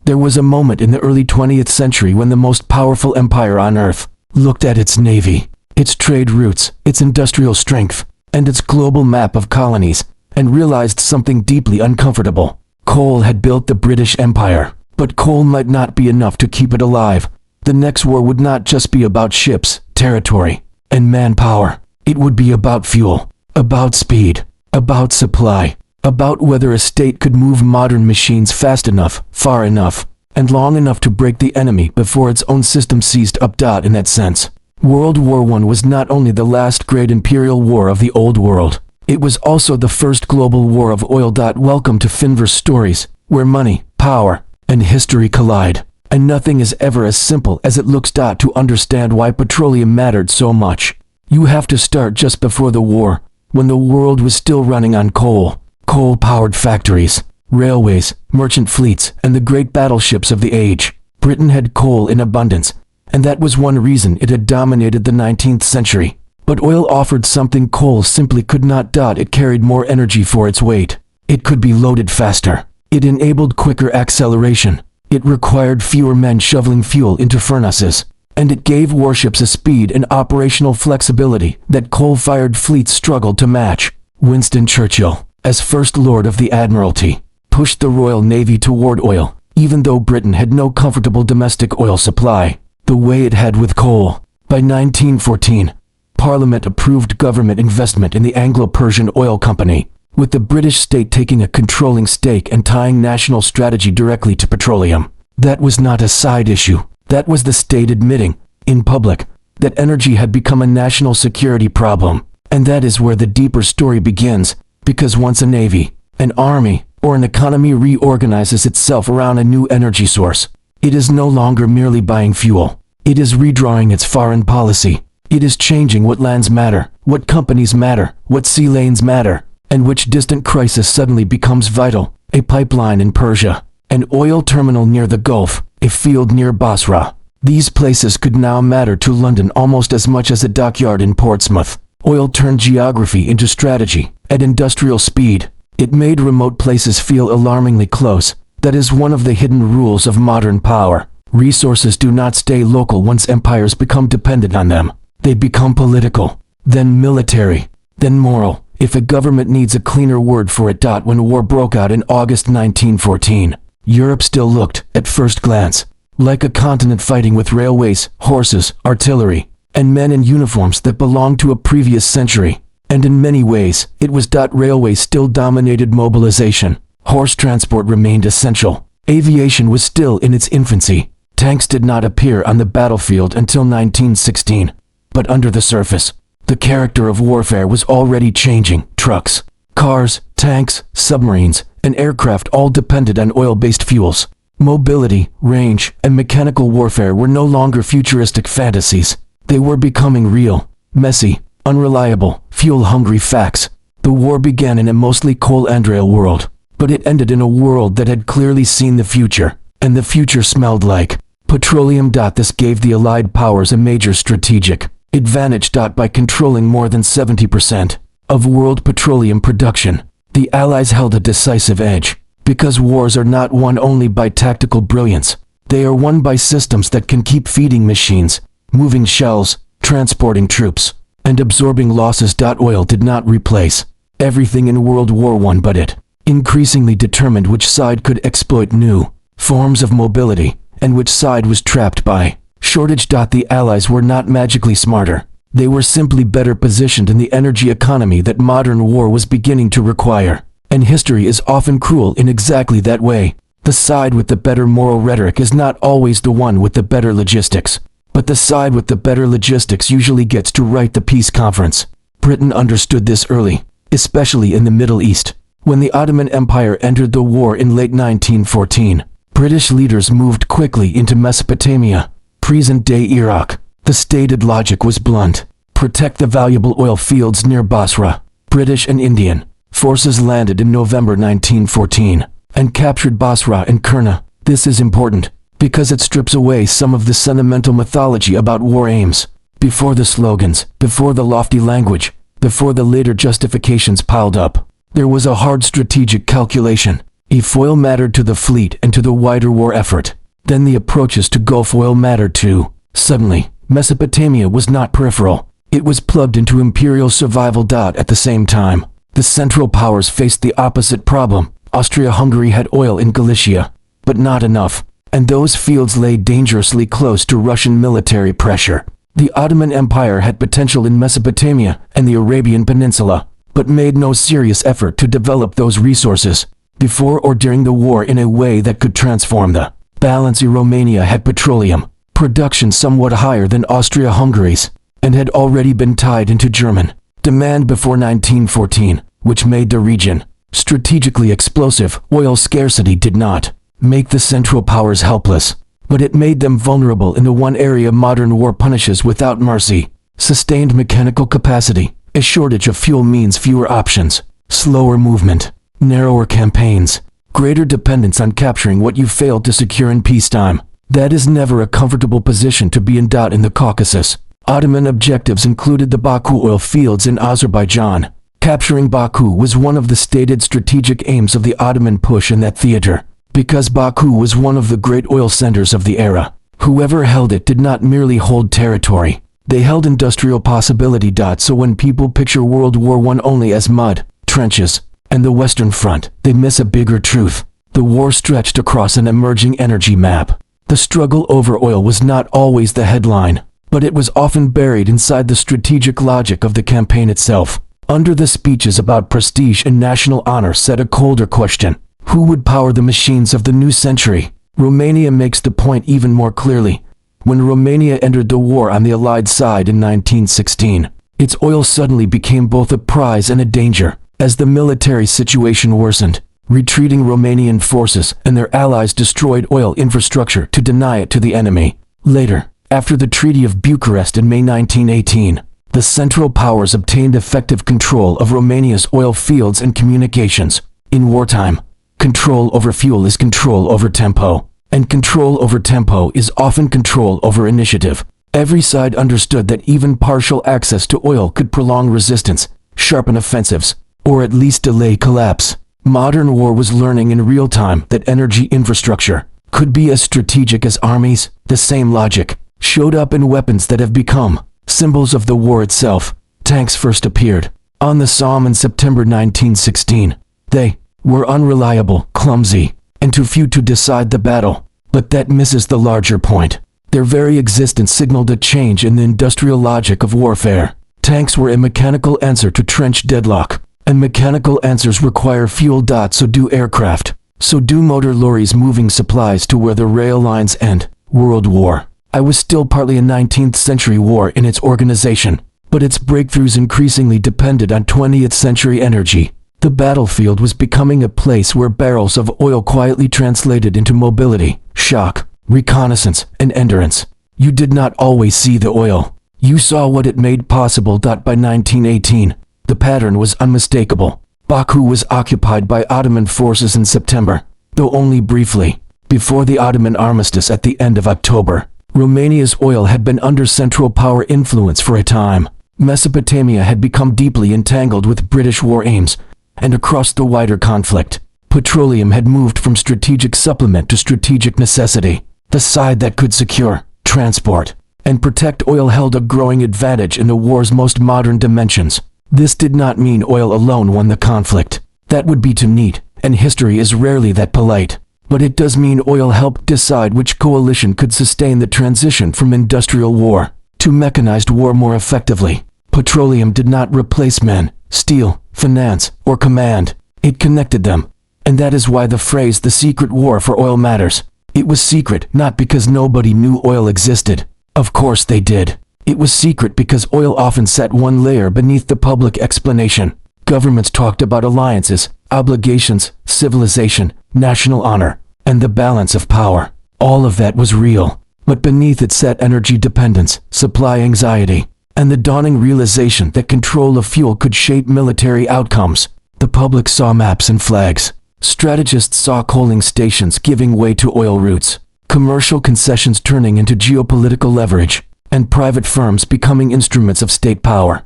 There was a moment in the early 20th century when the most powerful empire on earth looked at its navy, its trade routes, its industrial strength, and its global map of colonies, and realized something deeply uncomfortable. Coal had built the British Empire, but coal might not be enough to keep it alive. The next war would not just be about ships, territory, and manpower. It would be about fuel, about speed, about supply, about whether a state could move modern machines fast enough, far enough, and long enough to break the enemy before its own system seized up. In that sense, World War I was not only the last great imperial war of the Old World, it was also the first global war of oil. Welcome to Finverse Stories, where money, power, and history collide, and nothing is ever as simple as it looks. To understand why petroleum mattered so much, you have to start just before the war, when the world was still running on coal. Coal-powered factories, railways, merchant fleets, and the great battleships of the age. Britain had coal in abundance, and that was one reason it had dominated the 19th century. But oil offered something coal simply could not. It carried more energy for its weight. It could be loaded faster. It enabled quicker acceleration. It required fewer men shoveling fuel into furnaces. And it gave warships a speed and operational flexibility that coal-fired fleets struggled to match. Winston Churchill, as First Lord of the Admiralty, pushed the Royal Navy toward oil, even though Britain had no comfortable domestic oil supply, the way it had with coal. By 1914, Parliament approved government investment in the Anglo-Persian Oil Company, with the British state taking a controlling stake and tying national strategy directly to petroleum. That was not a side issue. That was the state admitting, in public, that energy had become a national security problem. And that is where the deeper story begins, because once a navy, an army, or an economy reorganizes itself around a new energy source, it is no longer merely buying fuel. It is redrawing its foreign policy. It is changing what lands matter, what companies matter, what sea lanes matter, and which distant crisis suddenly becomes vital. A pipeline in Persia, an oil terminal near the Gulf, a field near Basra. These places could now matter to London almost as much as a dockyard in Portsmouth. Oil turned geography into strategy. At industrial speed, it made remote places feel alarmingly close. That is one of the hidden rules of modern power. Resources do not stay local once empires become dependent on them. They become political, then military, then moral. If a government needs a cleaner word for it. When war broke out in August 1914, Europe still looked, at first glance, like a continent fighting with railways, horses, artillery, and men in uniforms that belonged to a previous century. And in many ways, it was. Railways still dominated mobilization. Horse transport remained essential. Aviation was still in its infancy. Tanks did not appear on the battlefield until 1916. But under the surface, the character of warfare was already changing. Trucks, cars, tanks, submarines, and aircraft all depended on oil-based fuels. Mobility, range, and mechanical warfare were no longer futuristic fantasies. They were becoming real, messy, unreliable, fuel-hungry facts. The war began in a mostly coal-and-rail world, but it ended in a world that had clearly seen the future, and the future smelled like petroleum. This gave the Allied powers a major strategic advantage. By controlling more than 70% of world petroleum production, the Allies held a decisive edge, because wars are not won only by tactical brilliance. They are won by systems that can keep feeding machines, moving shells, transporting troops, and absorbing losses. Oil did not replace everything in World War I, but it increasingly determined which side could exploit new forms of mobility, and which side was trapped by shortage. The Allies were not magically smarter. They were simply better positioned in the energy economy that modern war was beginning to require. And history is often cruel in exactly that way. The side with the better moral rhetoric is not always the one with the better logistics. But the side with the better logistics usually gets to write the peace conference. Britain understood this early, especially in the Middle East. When the Ottoman Empire entered the war in late 1914, British leaders moved quickly into Mesopotamia, present-day Iraq. The stated logic was blunt: protect the valuable oil fields near Basra. British and Indian forces landed in November 1914 and captured Basra and Kurna. This is important because it strips away some of the sentimental mythology about war aims. Before the slogans, before the lofty language, before the later justifications piled up, there was a hard strategic calculation. If oil mattered to the fleet and to the wider war effort, then the approaches to Gulf oil mattered too. Suddenly, Mesopotamia was not peripheral. It was plugged into imperial survival. At the same time, the Central Powers faced the opposite problem. Austria-Hungary had oil in Galicia, but not enough, and those fields lay dangerously close to Russian military pressure. The Ottoman Empire had potential in Mesopotamia and the Arabian Peninsula, but made no serious effort to develop those resources before or during the war in a way that could transform the balance. Romania had petroleum production somewhat higher than Austria-Hungary's, and had already been tied into German demand before 1914, which made the region strategically explosive. Oil scarcity did not make the Central Powers helpless, but it made them vulnerable in the one area modern war punishes without mercy: sustained mechanical capacity. A shortage of fuel means fewer options, slower movement, narrower campaigns, greater dependence on capturing what you failed to secure in peacetime. That is never a comfortable position to be in. In the Caucasus, Ottoman objectives included the Baku oil fields in Azerbaijan. Capturing Baku was one of the stated strategic aims of the Ottoman push in that theater, because Baku was one of the great oil centers of the era. Whoever held it did not merely hold territory, they held industrial possibility. So when people picture World War I only as mud, trenches, and the Western Front, they miss a bigger truth. The war stretched across an emerging energy map. The struggle over oil was not always the headline, but it was often buried inside the strategic logic of the campaign itself. Under the speeches about prestige and national honor sat a colder question: who would power the machines of the new century? Romania makes the point even more clearly. When Romania entered the war on the Allied side in 1916, its oil suddenly became both a prize and a danger. As the military situation worsened, retreating Romanian forces and their allies destroyed oil infrastructure to deny it to the enemy. Later, after the Treaty of Bucharest in May 1918, the Central Powers obtained effective control of Romania's oil fields and communications. In wartime, control over fuel is control over tempo, and control over tempo is often control over initiative. Every side understood that even partial access to oil could prolong resistance, sharpen offensives, or at least delay collapse. Modern war was learning in real time that energy infrastructure could be as strategic as armies. The same logic showed up in weapons that have become symbols of the war itself. Tanks first appeared on the Somme in September 1916. They were unreliable, clumsy, and too few to decide the battle. But that misses the larger point. Their very existence signaled a change in the industrial logic of warfare. Tanks were a mechanical answer to trench deadlock, and mechanical answers require fuel. So do aircraft. So do motor lorries moving supplies to where the rail lines end. World War I was still partly a 19th century war in its organization, but its breakthroughs increasingly depended on 20th century energy. The battlefield was becoming a place where barrels of oil quietly translated into mobility, shock, reconnaissance, and endurance. You did not always see the oil. You saw what it made possible. By 1918, the pattern was unmistakable. Baku was occupied by Ottoman forces in September, though only briefly. Before the Ottoman armistice at the end of October, Romania's oil had been under Central Power influence for a time. Mesopotamia had become deeply entangled with British war aims, and across the wider conflict, petroleum had moved from strategic supplement to strategic necessity. The side that could secure, transport, and protect oil held a growing advantage in the war's most modern dimensions. This did not mean oil alone won the conflict. That would be too neat, and history is rarely that polite. But it does mean oil helped decide which coalition could sustain the transition from industrial war to mechanized war more effectively. Petroleum did not replace men, steel, finance, or command. It connected them. And that is why the phrase "the secret war for oil" matters. It was secret not because nobody knew oil existed. Of course they did. It was secret because oil often sat one layer beneath the public explanation. Governments talked about alliances, obligations, civilization, national honor, and the balance of power. All of that was real, but beneath it sat energy dependence, supply anxiety, and the dawning realization that control of fuel could shape military outcomes. The public saw maps and flags. Strategists saw coaling stations giving way to oil routes, commercial concessions turning into geopolitical leverage, and private firms becoming instruments of state power.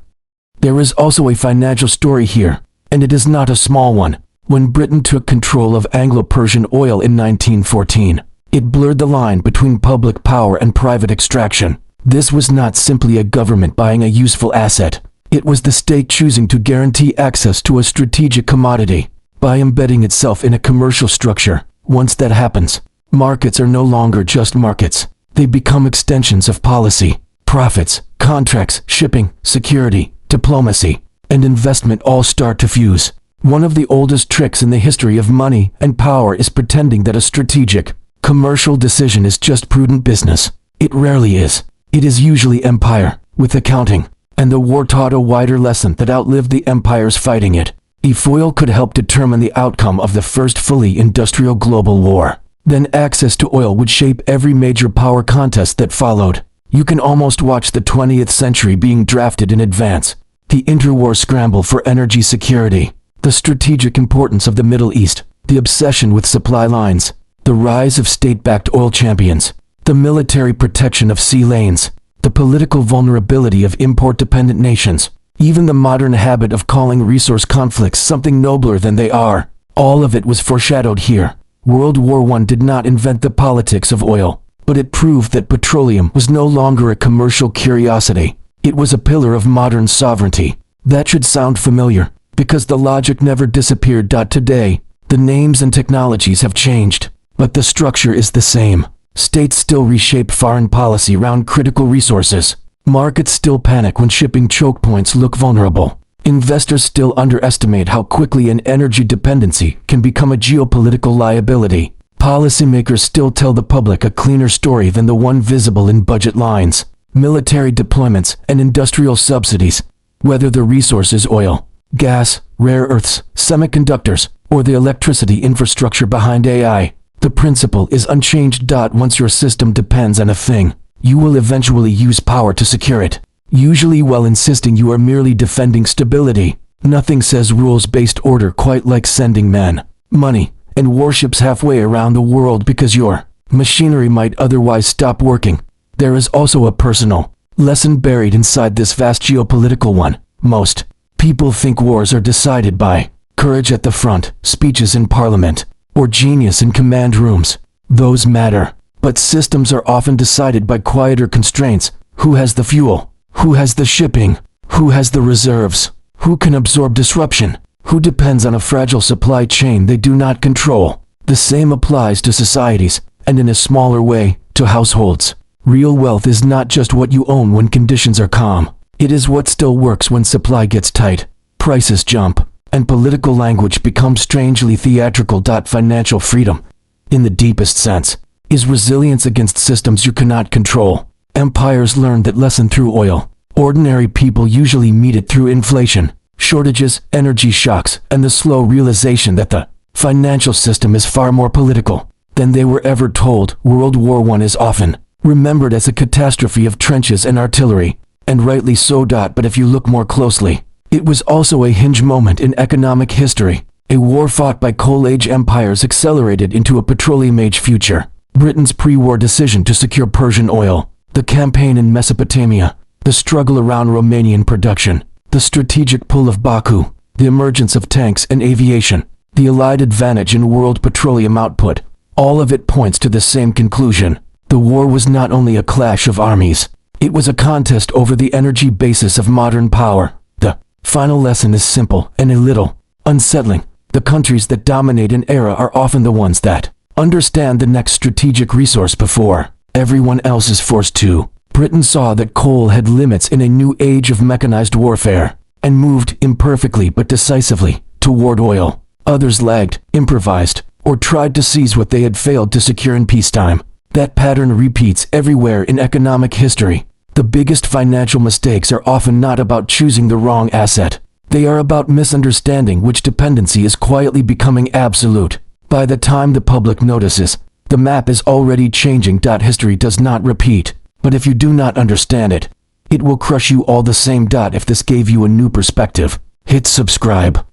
There is also a financial story here, and it is not a small one. When Britain took control of Anglo-Persian oil in 1914, it blurred the line between public power and private extraction. This was not simply a government buying a useful asset. It was the state choosing to guarantee access to a strategic commodity by embedding itself in a commercial structure. Once that happens, markets are no longer just markets. They become extensions of policy. Profits, contracts, shipping, security, diplomacy, and investment all start to fuse. One of the oldest tricks in the history of money and power is pretending that a strategic, commercial decision is just prudent business. It rarely is. It is usually empire, with accounting, and the war taught a wider lesson that outlived the empires fighting it. If oil could help determine the outcome of the first fully industrial global war, then access to oil would shape every major power contest that followed. You can almost watch the 20th century being drafted in advance. The interwar scramble for energy security, the strategic importance of the Middle East, the obsession with supply lines, the rise of state-backed oil champions, the military protection of sea lanes, the political vulnerability of import-dependent nations, even the modern habit of calling resource conflicts something nobler than they are. All of it was foreshadowed here. World War I did not invent the politics of oil, but it proved that petroleum was no longer a commercial curiosity. It was a pillar of modern sovereignty. That should sound familiar, because the logic never disappeared. Today, the names and technologies have changed, but the structure is the same. States still reshape foreign policy around critical resources. Markets still panic when shipping choke points look vulnerable. Investors still underestimate how quickly an energy dependency can become a geopolitical liability. Policymakers still tell the public a cleaner story than the one visible in budget lines. Military deployments and industrial subsidies, whether the resource is oil, gas, rare earths, semiconductors, or the electricity infrastructure behind AI, the principle is unchanged. Once your system depends on a thing, you will eventually use power to secure it, usually while insisting you are merely defending stability. Nothing says rules-based order quite like sending men, money, and warships halfway around the world because your machinery might otherwise stop working. There is also a personal lesson buried inside this vast geopolitical one. Most people think wars are decided by courage at the front, speeches in parliament, or genius in command rooms. Those matter, but systems are often decided by quieter constraints. Who has the fuel? Who has the shipping? Who has the reserves? Who can absorb disruption? Who depends on a fragile supply chain they do not control? The same applies to societies, and in a smaller way, to households. Real wealth is not just what you own when conditions are calm. It is what still works when supply gets tight, prices jump, and political language becomes strangely theatrical. Financial freedom, in the deepest sense, is resilience against systems you cannot control. Empires learned that lesson through oil. Ordinary people usually meet it through inflation, shortages, energy shocks, and the slow realization that the financial system is far more political than they were ever told. World War I is often remembered as a catastrophe of trenches and artillery, and rightly so. But if you look more closely, it was also a hinge moment in economic history. A war fought by coal-age empires accelerated into a petroleum-age future. Britain's pre-war decision to secure Persian oil, the campaign in Mesopotamia, the struggle around Romanian production, the strategic pull of Baku, the emergence of tanks and aviation, the Allied advantage in world petroleum output, all of it points to the same conclusion. The war was not only a clash of armies, it was a contest over the energy basis of modern power. The final lesson is simple and a little unsettling. The countries that dominate an era are often the ones that understand the next strategic resource before everyone else is forced to. Britain saw that coal had limits in a new age of mechanized warfare, and moved imperfectly but decisively toward oil. Others lagged, improvised, or tried to seize what they had failed to secure in peacetime. That pattern repeats everywhere in economic history. The biggest financial mistakes are often not about choosing the wrong asset. They are about misunderstanding which dependency is quietly becoming absolute. By the time the public notices, the map is already changing. History does not repeat, but if you do not understand it, it will crush you all the same. If this gave you a new perspective, hit subscribe.